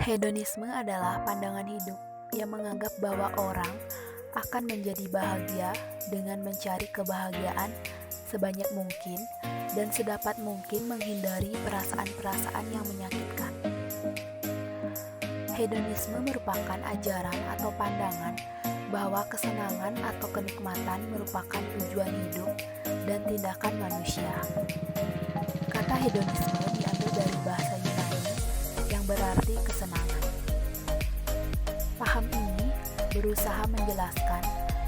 Hedonisme adalah pandangan hidup yang menganggap bahwa orang akan menjadi bahagia dengan mencari kebahagiaan sebanyak mungkin dan sedapat mungkin menghindari perasaan-perasaan yang menyakitkan. Hedonisme merupakan ajaran atau pandangan bahwa kesenangan atau kenikmatan merupakan tujuan hidup dan tindakan manusia. Kata hedonisme diambil dari bahasa Yunani yang berarti kesenangan. Paham ini berusaha menjelaskan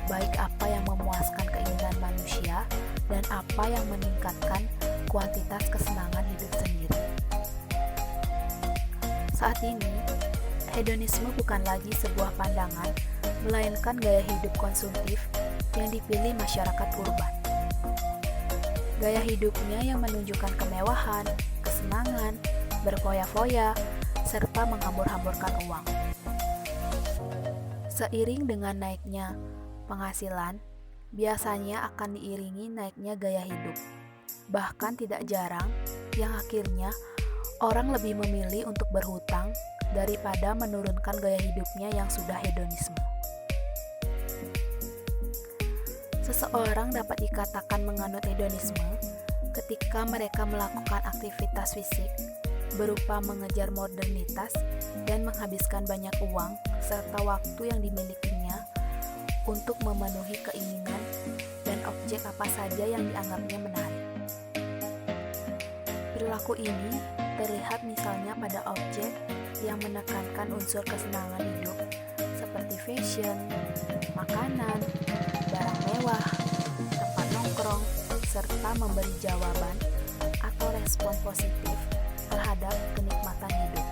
baik apa yang memuaskan keinginan manusia dan apa yang meningkatkan kuantitas kesenangan hidup sendiri. Saat ini, hedonisme bukan lagi sebuah pandangan, melainkan gaya hidup konsumtif yang dipilih masyarakat urban. Gaya hidupnya yang menunjukkan kemewahan, kesenangan, berfoya-foya, serta menghambur-hamburkan uang. Seiring dengan naiknya penghasilan, biasanya akan diiringi naiknya gaya hidup. Bahkan tidak jarang yang akhirnya orang lebih memilih untuk berhutang daripada menurunkan gaya hidupnya yang sudah hedonisme. Seseorang dapat dikatakan menganut hedonisme ketika mereka melakukan aktivitas fisik berupa mengejar modernitas dan menghabiskan banyak uang serta waktu yang dimilikinya untuk memenuhi keinginan dan objek apa saja yang dianggapnya menarik. Perilaku ini terlihat misalnya pada objek yang menekankan unsur kesenangan hidup seperti fashion, makanan, barang mewah, tempat nongkrong, serta memberi jawaban atau respon positif terhadap kenikmatan hidup.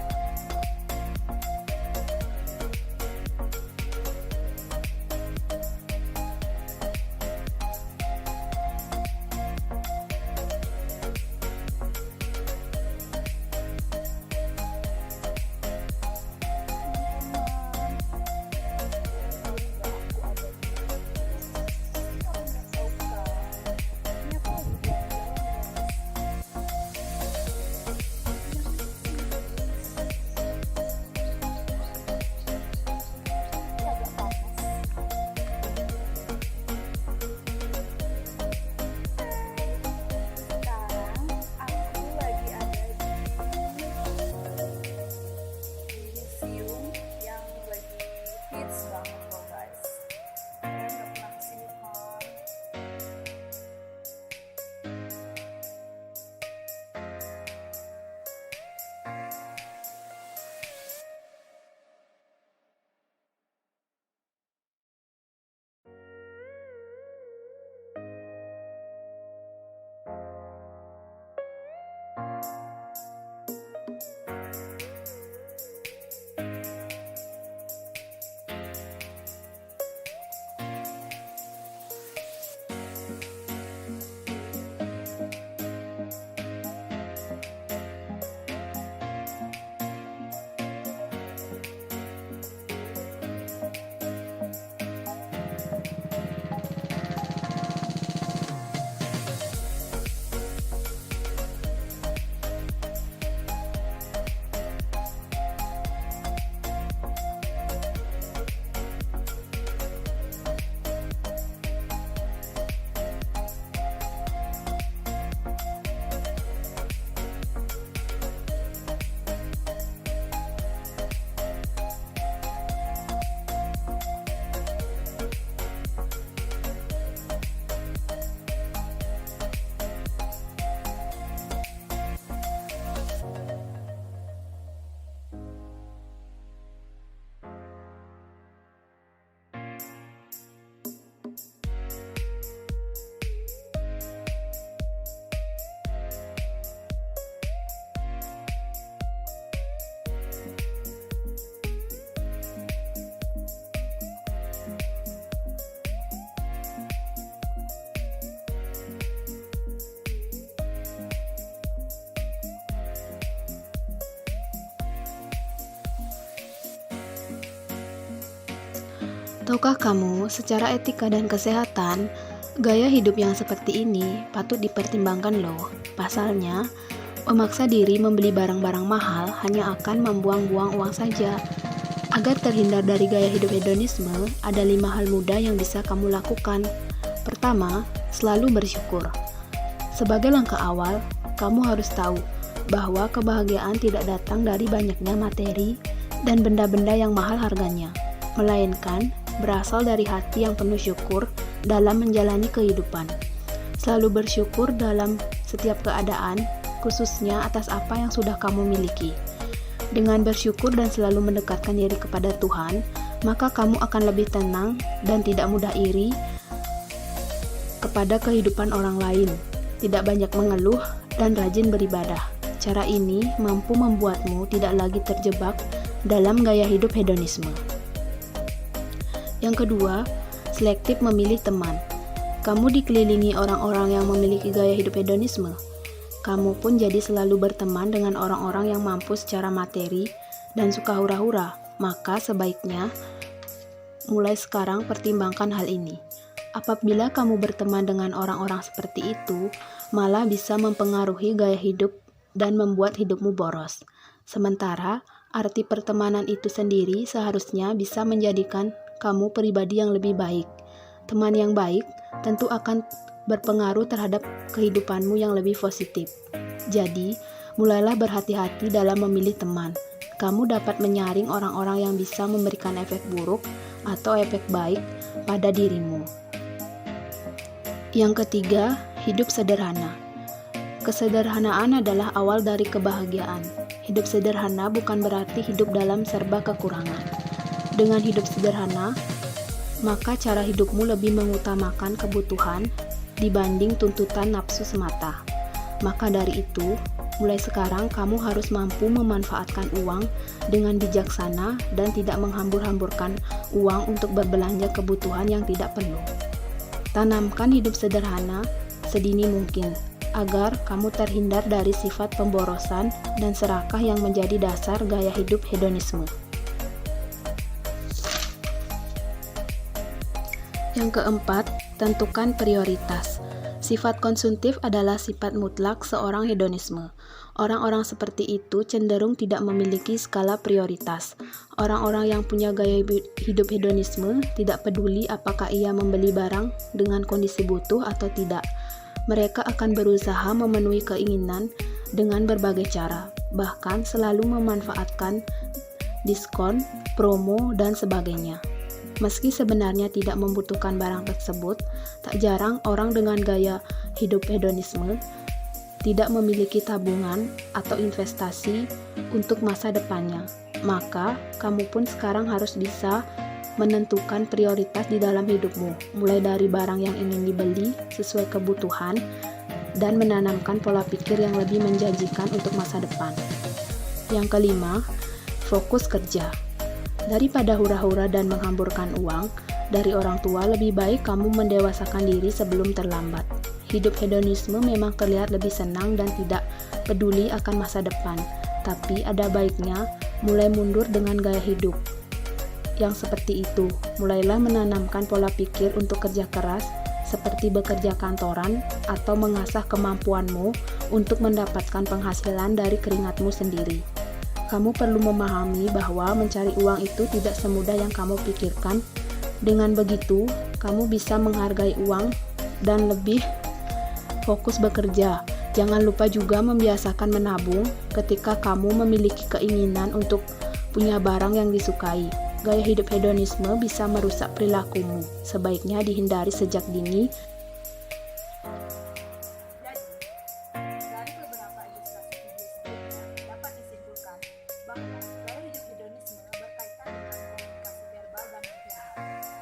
Tahukah kamu, secara etika dan kesehatan, gaya hidup yang seperti ini patut dipertimbangkan loh. Pasalnya, Memaksa diri membeli barang-barang mahal hanya akan membuang-buang uang saja. Agar terhindar dari gaya hidup hedonisme, ada 5 hal mudah yang bisa kamu lakukan. Pertama, selalu bersyukur. Sebagai langkah awal, kamu harus tahu bahwa kebahagiaan tidak datang dari banyaknya materi dan benda-benda yang mahal harganya, melainkan berasal dari hati yang penuh syukur dalam menjalani kehidupan. Selalu bersyukur dalam setiap keadaan, khususnya atas apa yang sudah kamu miliki. Dengan bersyukur dan selalu mendekatkan diri kepada Tuhan, maka kamu akan lebih tenang dan tidak mudah iri kepada kehidupan orang lain, tidak banyak mengeluh, dan rajin beribadah. Cara ini mampu membuatmu tidak lagi terjebak dalam gaya hidup hedonisme. Yang kedua, selektif memilih teman. Kamu dikelilingi orang-orang yang memiliki gaya hidup hedonisme. Kamu pun jadi selalu berteman dengan orang-orang yang mampu secara materi dan suka hura-hura. Maka sebaiknya mulai sekarang pertimbangkan hal ini. Apabila kamu berteman dengan orang-orang seperti itu, malah bisa mempengaruhi gaya hidup dan membuat hidupmu boros. Sementara, arti pertemanan itu sendiri seharusnya bisa menjadikan kamu pribadi yang lebih baik. Teman yang baik tentu akan berpengaruh terhadap kehidupanmu yang lebih positif. Jadi, mulailah berhati-hati dalam memilih teman. Kamu dapat menyaring orang-orang yang bisa memberikan efek buruk atau efek baik pada dirimu. Yang ketiga, hidup sederhana. Kesederhanaan adalah awal dari kebahagiaan. Hidup sederhana bukan berarti hidup dalam serba kekurangan. Dengan hidup sederhana, maka cara hidupmu lebih mengutamakan kebutuhan dibanding tuntutan nafsu semata. Maka dari itu, mulai sekarang kamu harus mampu memanfaatkan uang dengan bijaksana dan tidak menghambur-hamburkan uang untuk berbelanja kebutuhan yang tidak perlu. Tanamkan hidup sederhana sedini mungkin, agar kamu terhindar dari sifat pemborosan dan serakah yang menjadi dasar gaya hidup hedonisme. Yang keempat, tentukan prioritas. Sifat konsumtif adalah sifat mutlak seorang hedonisme. Orang-orang seperti itu cenderung tidak memiliki skala prioritas. Orang-orang yang punya gaya hidup hedonisme tidak peduli apakah ia membeli barang dengan kondisi butuh atau tidak. Mereka akan berusaha memenuhi keinginan dengan berbagai cara, bahkan selalu memanfaatkan diskon, promo, dan sebagainya. Meski sebenarnya tidak membutuhkan barang tersebut, tak jarang orang dengan gaya hidup hedonisme tidak memiliki tabungan atau investasi untuk masa depannya. Maka, kamu pun sekarang harus bisa menentukan prioritas di dalam hidupmu, mulai dari barang yang ingin dibeli sesuai kebutuhan dan menanamkan pola pikir yang lebih menjanjikan untuk masa depan. Yang kelima, fokus kerja. Daripada hura-hura dan menghamburkan uang dari orang tua, lebih baik kamu mendewasakan diri sebelum terlambat. Hidup hedonisme memang terlihat lebih senang dan tidak peduli akan masa depan, tapi ada baiknya mulai mundur dengan gaya hidup yang seperti itu. Mulailah menanamkan pola pikir untuk kerja keras, seperti bekerja kantoran atau mengasah kemampuanmu untuk mendapatkan penghasilan dari keringatmu sendiri. Kamu perlu memahami bahwa mencari uang itu tidak semudah yang kamu pikirkan. Dengan begitu, kamu bisa menghargai uang dan lebih fokus bekerja. Jangan lupa juga membiasakan menabung ketika kamu memiliki keinginan untuk punya barang yang disukai. Gaya hidup hedonisme bisa merusak perilakumu. Sebaiknya dihindari sejak dini. Dari beberapa ilustrasi video sebelumnya dapat disimpulkan bahwa gaya hidup hedonisme berkaitan dengan komunikasi verbal dan nonverbal.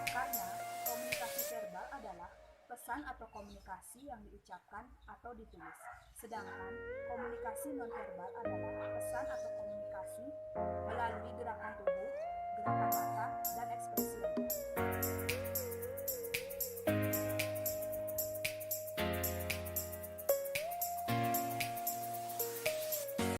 Karena komunikasi verbal adalah pesan atau komunikasi yang diucapkan atau ditulis, sedangkan komunikasi nonverbal adalah pesan atau komunikasi